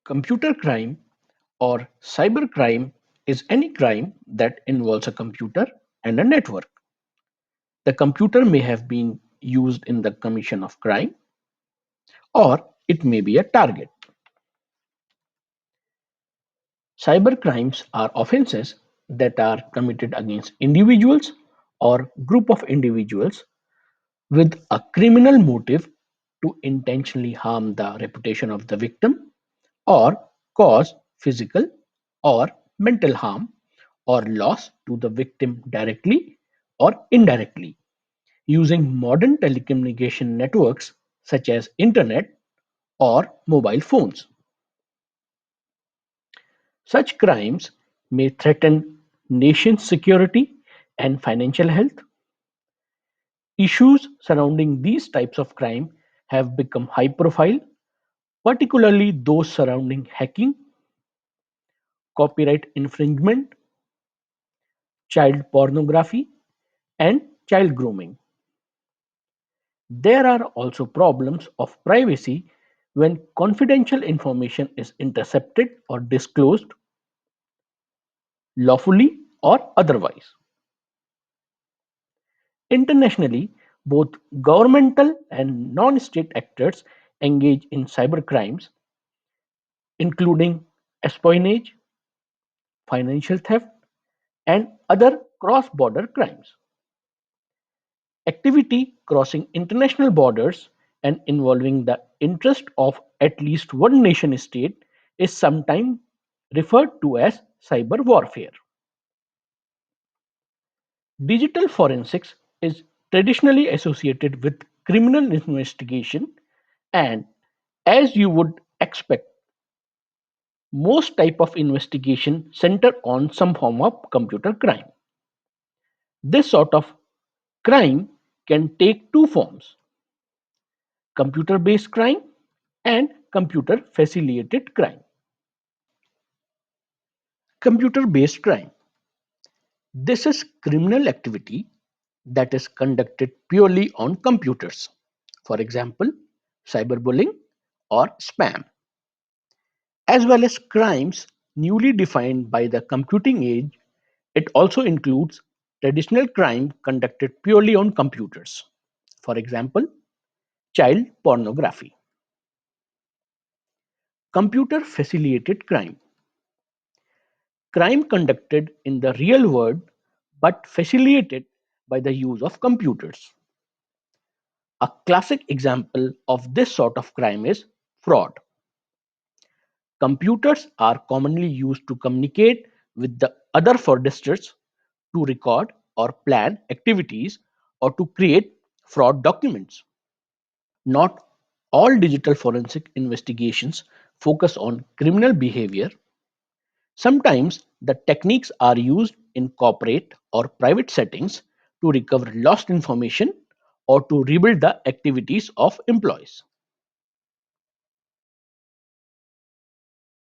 Computer crime or cybercrime is any crime that involves a computer and a network. The computer may have been used in the commission of crime or it may be a target. Cybercrimes are offenses that are committed against individuals or group of individuals with a criminal motive to intentionally harm the reputation of the victim or cause physical or mental harm or loss to the victim directly or indirectly using modern telecommunication networks such as internet or mobile phones. Such crimes may threaten nations' security and financial health. Issues surrounding these types of crime have become high profile, particularly those surrounding hacking, copyright infringement, child pornography, and child grooming. There are also problems of privacy when confidential information is intercepted or disclosed lawfully or otherwise. Internationally, both governmental and non-state actors engage in cybercrimes, including espionage, financial theft, and other cross-border crimes. Activity crossing international borders and involving the interest of at least one nation state is sometimes referred to as cyber warfare. Digital forensics is traditionally associated with criminal investigation and, as you would expect, most type of investigation center on some form of computer crime. This sort of crime can take two forms: computer based crime and computer facilitated crime. Computer based crime. This is criminal activity that is conducted purely on computers. For example, cyberbullying or spam, as well as crimes newly defined by the computing age. It also includes traditional crime conducted purely on computers. For example, child pornography. Computer facilitated crime. Crime conducted in the real world but facilitated by the use of computers. A classic example of this sort of crime is fraud. Computers are commonly used to communicate with the other fraudsters, to record or plan activities, or to create fraud documents. Not all digital forensic investigations focus on criminal behavior. Sometimes the techniques are used in corporate or private settings to recover lost information or to rebuild the activities of employees.